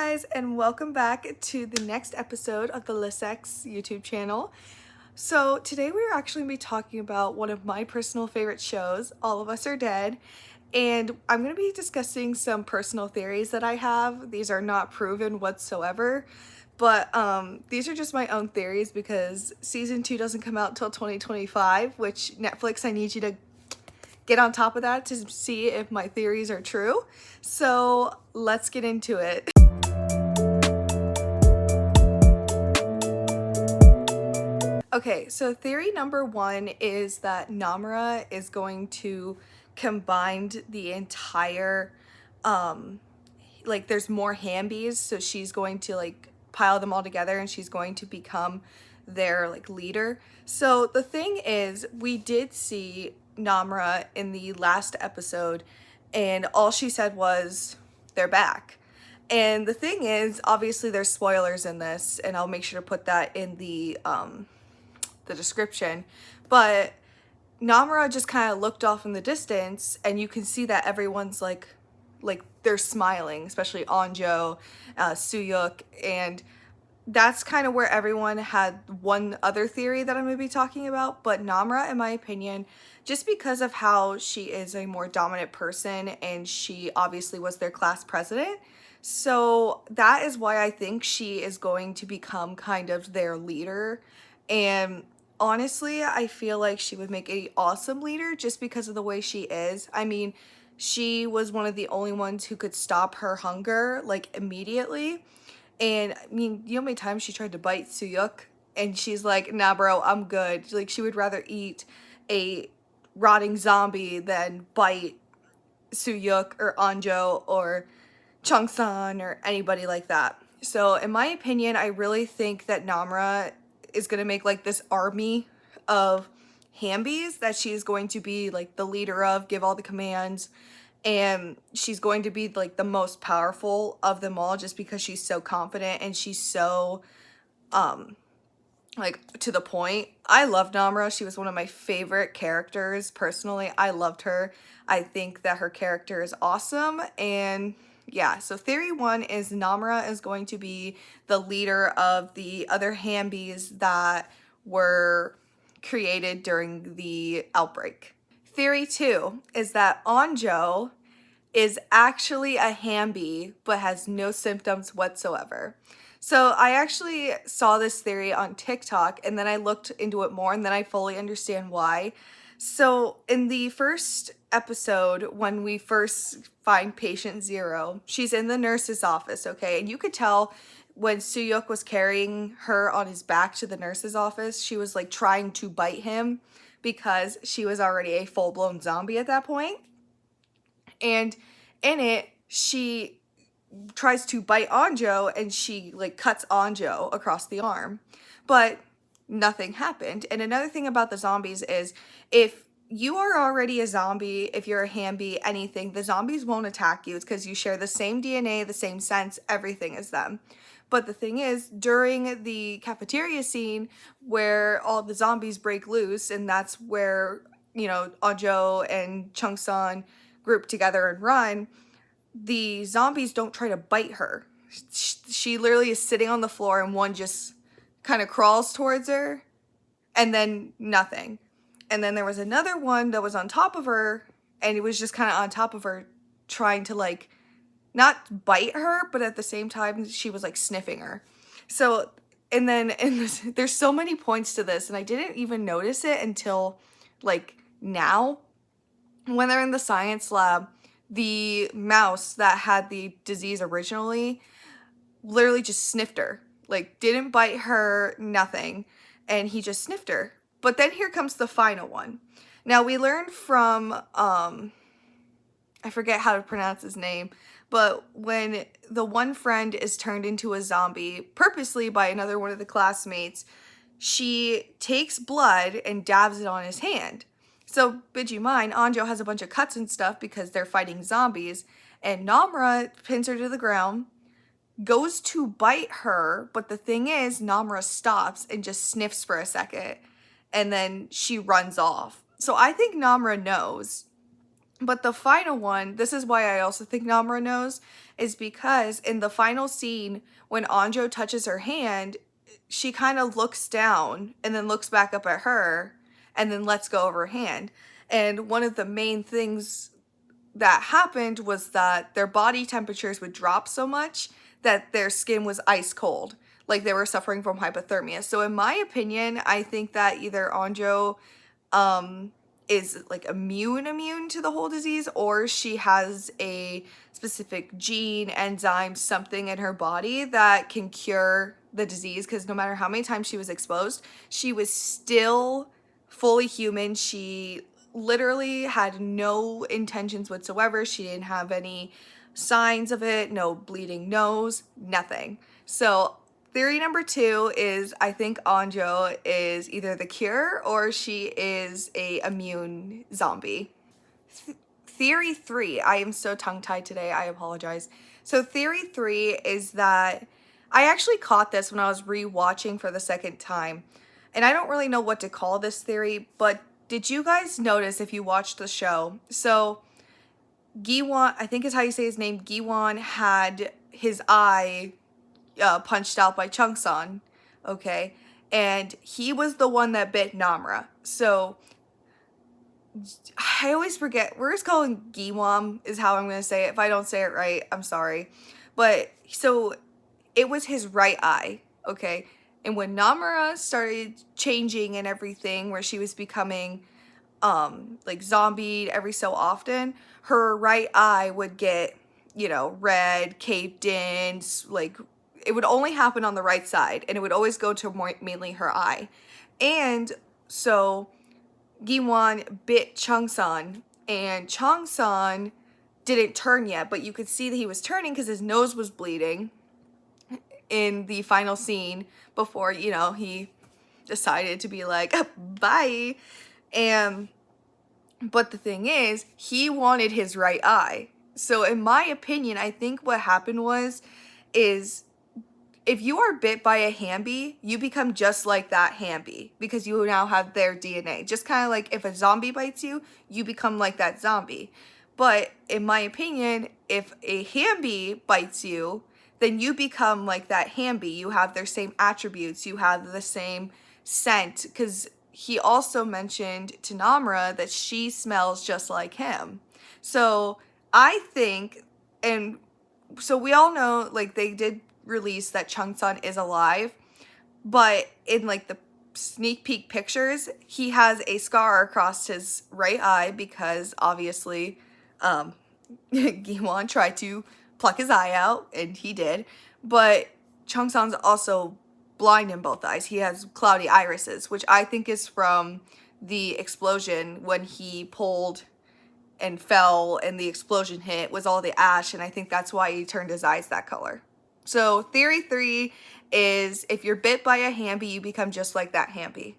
guys, and welcome back to the next episode of the Lissex YouTube channel. So today we're actually going to be talking about one of my personal favorite shows, All of Us Are Dead, and I'm going to be discussing some personal theories that I have. These are not proven whatsoever, but these are just my own theories because season 2 doesn't come out till 2025, which Netflix, I need you to get on top of that to see if my theories are true. So let's get into it. Okay, so theory number 1 is that Namra is going to combine the entire, like there's more Hambies, so she's going to like pile them all together and she's going to become their like leader. So the thing is, we did see Namra in the last episode and all she said was, they're back. And the thing is, obviously there's spoilers in this and I'll make sure to put that in the description, but Namra just kind of looked off in the distance and you can see that everyone's like they're smiling, especially Anjo, Suyuk, and that's kind of where everyone had one other theory that I'm going to be talking about. But Namra, in my opinion, just because of how she is a more dominant person and she obviously was their class president, so that is why I think she is going to become kind of their leader. And honestly, I feel like she would make an awesome leader just because of the way she is. I mean, she was one of the only ones who could stop her hunger like immediately. And I mean, you know how many times she tried to bite Suyuk and she's like, nah bro, I'm good. Like, she would rather eat a rotting zombie than bite Suyuk or Anjo or Changsan or anybody like that. So in my opinion, I really think that Namra is going to make like this army of Hambies that she's going to be like the leader of, give all the commands, and she's going to be like the most powerful of them all just because she's so confident and she's so like to the point. I love Namra. She was one of my favorite characters personally. I loved her. I think that her character is awesome. And yeah, so theory 1 is Namra is going to be the leader of the other Hambies that were created during the outbreak. Theory 2 is that Anjo is actually a Hambie but has no symptoms whatsoever. So I actually saw this theory on TikTok and then I looked into it more and then I fully understand why. So in the first episode, when we first find patient 0, she's in the nurse's office, okay? And you could tell when Suyuk was carrying her on his back to the nurse's office, she was like trying to bite him because she was already a full-blown zombie at that point. And in it, she tries to bite Anjo and she like cuts Anjo across the arm, but nothing happened. And another thing about the zombies is if you are already a zombie, if you're a Hambie, anything, the zombies won't attack you. It's because you share the same DNA, the same sense, everything as them. But the thing is, during the cafeteria scene where all the zombies break loose, and that's where, you know, Anjo and Changsan group together and run, the zombies don't try to bite her. She literally is sitting on the floor and one just kind of crawls towards her and then nothing. And then there was another one that was on top of her and it was just kind of on top of her trying to like not bite her, but at the same time she was like sniffing her. So, and then there's so many points to this and I didn't even notice it until like now when they're in the science lab. The mouse that had the disease originally literally just sniffed her, like didn't bite her, nothing, and he just sniffed her. But then here comes the final one. Now we learned from I forget how to pronounce his name, but when the one friend is turned into a zombie purposely by another one of the classmates, she takes blood and dabs it on his hand. So, bid you mind, Anjo has a bunch of cuts and stuff because they're fighting zombies, and Namra pins her to the ground, goes to bite her, but the thing is, Namra stops and just sniffs for a second, and then she runs off. So I think Namra knows But the final one, this is why I also think Namra knows, is because in the final scene, when Anjo touches her hand, she kind of looks down and then looks back up at her and then lets go of her hand. And one of the main things that happened was that their body temperatures would drop so much that their skin was ice cold, like they were suffering from hypothermia. So in my opinion, I think that either Anjo is like immune to the whole disease, or she has a specific gene, enzyme, something in her body that can cure the disease, because no matter how many times she was exposed, she was still fully human. She literally had no intentions whatsoever. She didn't have any signs of it, no bleeding nose, nothing. So theory number 2 is I think Anjo is either the cure or she is a immune zombie. Theory 3, I am so tongue-tied today, I apologize. So theory 3 is that I actually caught this when I was re-watching for the second time. And I don't really know what to call this theory, but did you guys notice if you watched the show? So Giwon, I think is how you say his name, Giwon had his eye punched out by Chungsan, okay? And he was the one that bit Namra. So I always forget. We're just calling Giwon is how I'm going to say it. If I don't say it right, I'm sorry. But so it was his right eye, okay? And when Namra started changing and everything, where she was becoming like zombied every so often, her right eye would get, you know, red, caved in, like it would only happen on the right side, and it would always go to mainly her eye. And so Giwon bit Chungsan, and Chungsan didn't turn yet, but you could see that he was turning because his nose was bleeding in the final scene before, you know, he decided to be like, bye. And but the thing is, he wanted his right eye. So in my opinion, I think what happened is if you are bit by a Hamby, you become just like that Hamby because you now have their DNA. Just kind of like if a zombie bites you, you become like that zombie. But in my opinion, if a Hamby bites you, then you become like that Hamby. You have their same attributes. You have the same scent, because he also mentioned to Namra that she smells just like him. So I think, and so we all know, like, they did release that Chungsan is alive, but in like the sneak peek pictures, he has a scar across his right eye because obviously Giwon tried to pluck his eye out, and he did. But Chungsan's also blind in both eyes. He has cloudy irises, which I think is from the explosion when he pulled and fell and the explosion hit was all the ash, and I think that's why he turned his eyes that color. So theory 3 is if you're bit by a Hamby, you become just like that Hamby.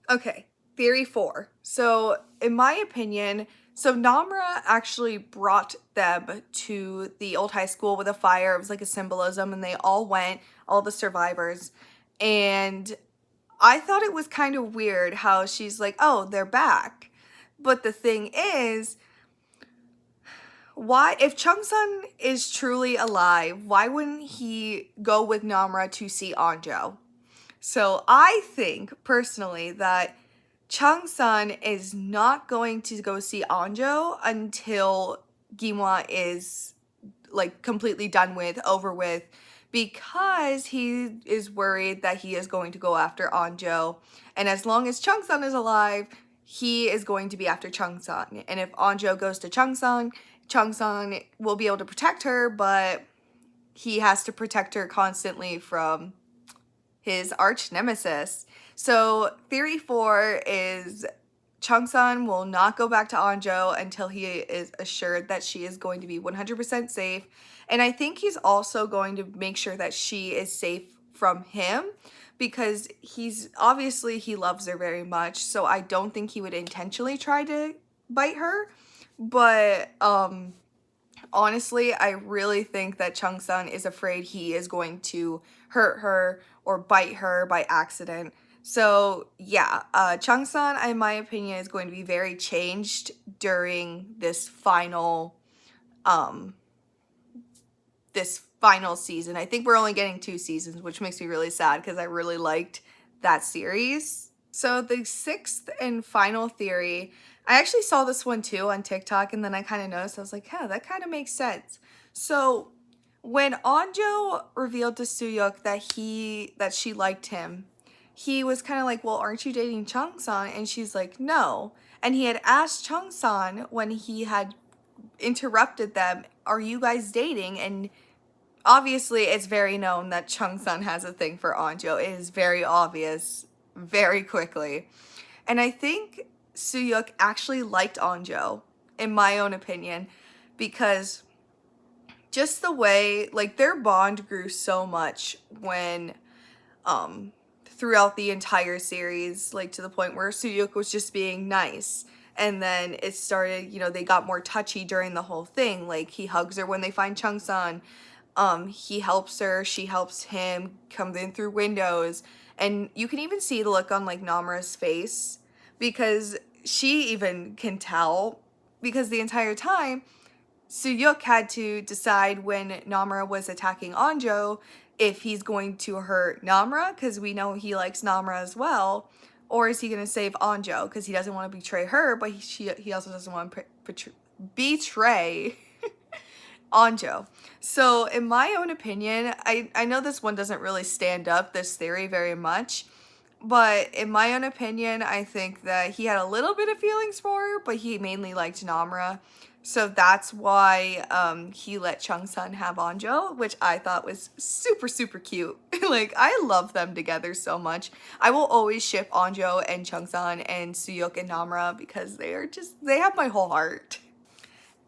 Okay, theory 4. So in my opinion, so Namra actually brought them to the old high school with a fire. It was like a symbolism, and they all went, all the survivors. And I thought it was kind of weird how she's like, oh, they're back. But the thing is, why, if Chungsan is truly alive, why wouldn't he go with Namra to see Anjo? So I think personally that Chungsan is not going to go see Anjo until Giwon is like completely done with, over with, because he is worried that he is going to go after Anjo. And as long as Chungsan is alive, he is going to be after Chungsan. And if Anjo goes to Chungsan, Chungsan will be able to protect her, but he has to protect her constantly from his arch nemesis. So theory 4 is Chungsan will not go back to Anjo until he is assured that she is going to be 100% safe. And I think he's also going to make sure that she is safe from him, because he's obviously, he loves her very much. So I don't think he would intentionally try to bite her. But honestly, I really think that Chungsan is afraid he is going to hurt her or bite her by accident. So yeah, Changsan, in my opinion, is going to be very changed during um, this final season. I think we're only getting 2 seasons, which makes me really sad because I really liked that series. So the sixth and final theory, I actually saw this one too on TikTok, and then I kind of noticed, I was like, yeah, that kind of makes sense. So when Anjo revealed to Suyuk that she liked him, he was kind of like, well, aren't you dating Changsan? And she's like, no. And he had asked Changsan when he had interrupted them, are you guys dating? And obviously it's very known that Changsan has a thing for Anjo. It is very obvious very quickly. And I think Suyuk actually liked Anjo, in my own opinion, because just the way, like, their bond grew so much when throughout the entire series, like to the point where Suyuk was just being nice. And then it started, they got more touchy during the whole thing. Like, he hugs her when they find Changsan. He helps her, she helps him, come in through windows. And you can even see the look on, like, Namra's face, because she even can tell, because the entire time Suyuk had to decide when Namra was attacking Anjo if he's going to hurt Namra, because we know he likes Namra as well, or is he going to save Anjo because he doesn't want to betray her, but he also doesn't want to betray Anjo. So in my own opinion, I know this one doesn't really stand up this theory very much, but in my own opinion, I think that he had a little bit of feelings for her, but he mainly liked Namra. So that's why he let Changsan have Anjo, which I thought was super, super cute. Like, I love them together so much. I will always ship Anjo and Changsan and Suyuk and Namra because they have my whole heart.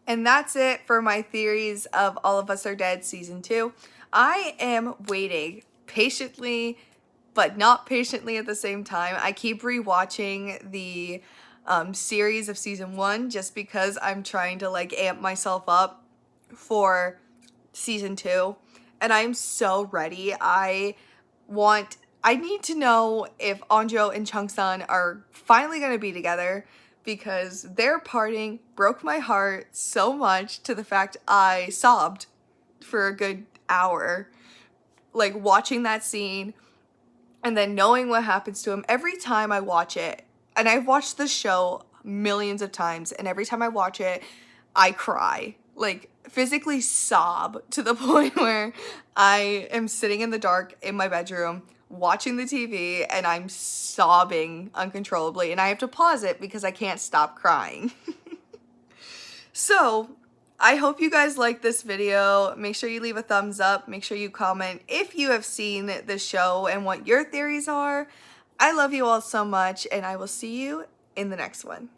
And that's it for my theories of All of Us Are Dead Season 2. I am waiting patiently, but not patiently at the same time. I keep rewatching the series of Season 1 just because I'm trying to, like, amp myself up for Season 2. And I'm so ready. I need to know if Anjo and Changsan are finally going to be together, because their parting broke my heart so much to the fact I sobbed for a good hour. Like, watching that scene and then knowing what happens to him every time I watch it. And I've watched the show millions of times, and every time I watch it, I cry. Like, physically sob to the point where I am sitting in the dark in my bedroom watching the TV and I'm sobbing uncontrollably, and I have to pause it because I can't stop crying. So, I hope you guys liked this video. Make sure you leave a thumbs up. Make sure you comment if you have seen the show and what your theories are. I love you all so much, and I will see you in the next one.